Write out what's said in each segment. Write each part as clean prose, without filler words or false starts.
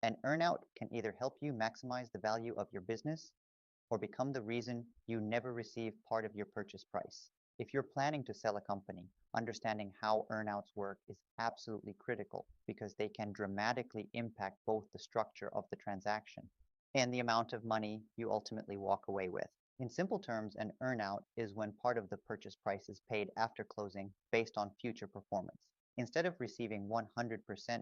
An earnout can either help you maximize the value of your business or become the reason you never receive part of your purchase price. If you're planning to sell a company, understanding how earnouts work is absolutely critical because they can dramatically impact both the structure of the transaction and the amount of money you ultimately walk away with. In simple terms, an earnout is when part of the purchase price is paid after closing based on future performance. Instead of receiving 100%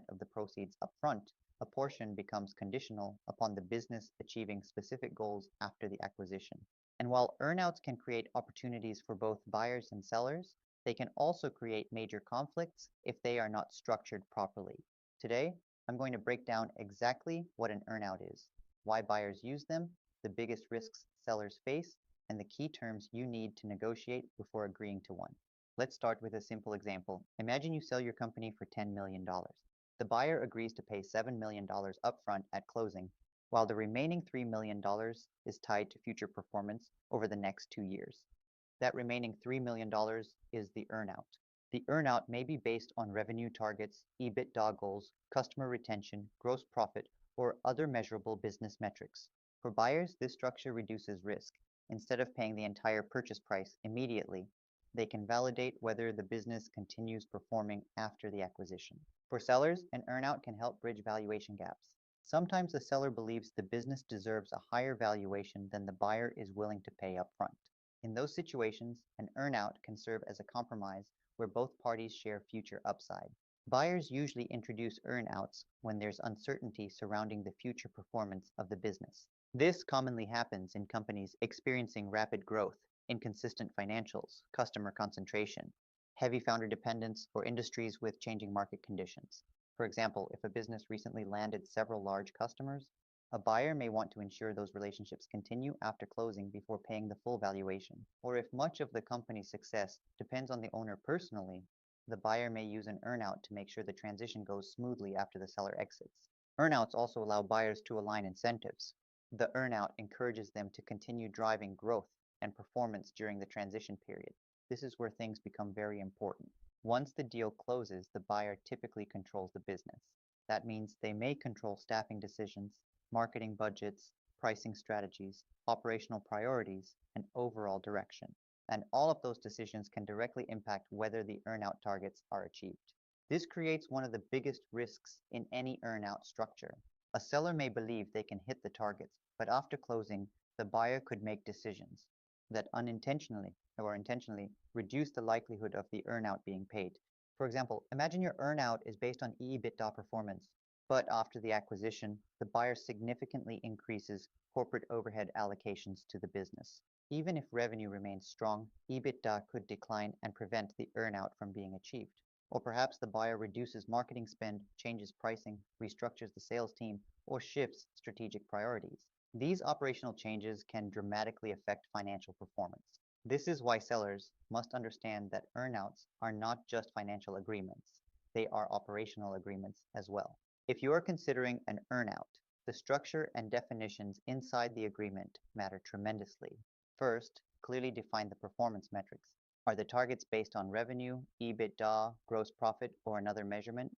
of the proceeds upfront, a portion becomes conditional upon the business achieving specific goals after the acquisition. And while earnouts can create opportunities for both buyers and sellers, they can also create major conflicts if they are not structured properly. Today, I'm going to break down exactly what an earnout is, why buyers use them, the biggest risks sellers face, and the key terms you need to negotiate before agreeing to one. Let's start with a simple example. Imagine you sell your company for $10 million. The buyer agrees to pay $7 million upfront at closing, while the remaining $3 million is tied to future performance over the next 2 years. That remaining $3 million is the earnout. The earnout may be based on revenue targets, EBITDA goals, customer retention, gross profit, or other measurable business metrics. For buyers, this structure reduces risk. Instead of paying the entire purchase price immediately, they can validate whether the business continues performing after the acquisition. For sellers, an earnout can help bridge valuation gaps. Sometimes the seller believes the business deserves a higher valuation than the buyer is willing to pay upfront. In those situations, an earnout can serve as a compromise where both parties share future upside. Buyers usually introduce earnouts when there's uncertainty surrounding the future performance of the business. This commonly happens in companies experiencing rapid growth, inconsistent financials, customer concentration, heavy founder dependence, or industries with changing market conditions. For example, if a business recently landed several large customers, a buyer may want to ensure those relationships continue after closing before paying the full valuation. Or if much of the company's success depends on the owner personally, the buyer may use an earnout to make sure the transition goes smoothly after the seller exits. Earnouts also allow buyers to align incentives. The earnout encourages them to continue driving growth and performance during the transition period. This is where things become very important. Once the deal closes, the buyer typically controls the business. That means they may control staffing decisions, marketing budgets, pricing strategies, operational priorities, and overall direction. And all of those decisions can directly impact whether the earnout targets are achieved. This creates one of the biggest risks in any earnout structure. A seller may believe they can hit the targets, but after closing, the buyer could make decisions that unintentionally or intentionally reduce the likelihood of the earnout being paid. For example, imagine your earnout is based on EBITDA performance, but after the acquisition, the buyer significantly increases corporate overhead allocations to the business. Even if revenue remains strong, EBITDA could decline and prevent the earnout from being achieved. Or perhaps the buyer reduces marketing spend, changes pricing, restructures the sales team, or shifts strategic priorities. These operational changes can dramatically affect financial performance. This is why sellers must understand that earnouts are not just financial agreements, they are operational agreements as well. If you are considering an earnout, the structure and definitions inside the agreement matter tremendously. First, clearly define the performance metrics. Are the targets based on revenue, EBITDA, gross profit, or another measurement?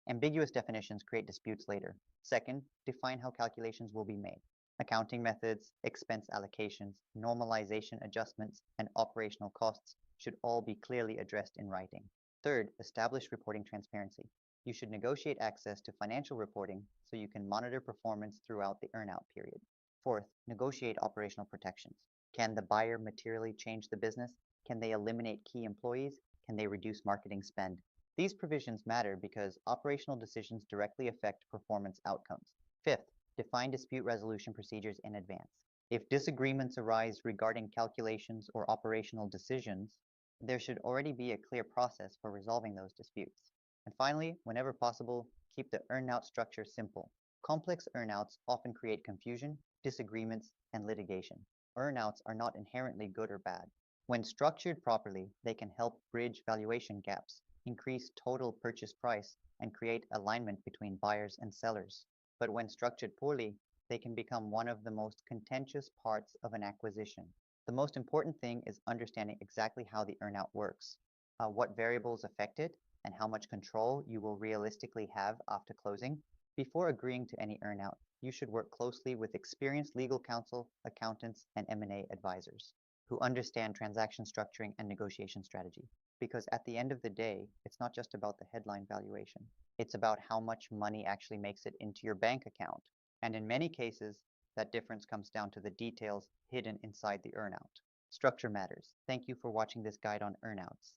Ambiguous definitions create disputes later. Second, define how calculations will be made. Accounting methods, expense allocations, normalization adjustments, and operational costs should all be clearly addressed in writing. Third, establish reporting transparency. You should negotiate access to financial reporting so you can monitor performance throughout the earnout period. Fourth, negotiate operational protections. Can the buyer materially change the business? Can they eliminate key employees? Can they reduce marketing spend? These provisions matter because operational decisions directly affect performance outcomes. Fifth, define dispute resolution procedures in advance. If disagreements arise regarding calculations or operational decisions, there should already be a clear process for resolving those disputes. And finally, whenever possible, keep the earnout structure simple. Complex earnouts often create confusion, disagreements, and litigation. Earnouts are not inherently good or bad. When structured properly, they can help bridge valuation gaps, increase total purchase price, and create alignment between buyers and sellers. But when structured poorly, they can become one of the most contentious parts of an acquisition. The most important thing is understanding exactly how the earnout works, what variables affect it, and how much control you will realistically have after closing. Before agreeing to any earnout, you should work closely with experienced legal counsel, accountants, and M&A advisors who understand transaction structuring and negotiation strategy. Because at the end of the day, it's not just about the headline valuation. It's about how much money actually makes it into your bank account. And in many cases, that difference comes down to the details hidden inside the earnout. Structure matters. Thank you for watching this guide on earnouts.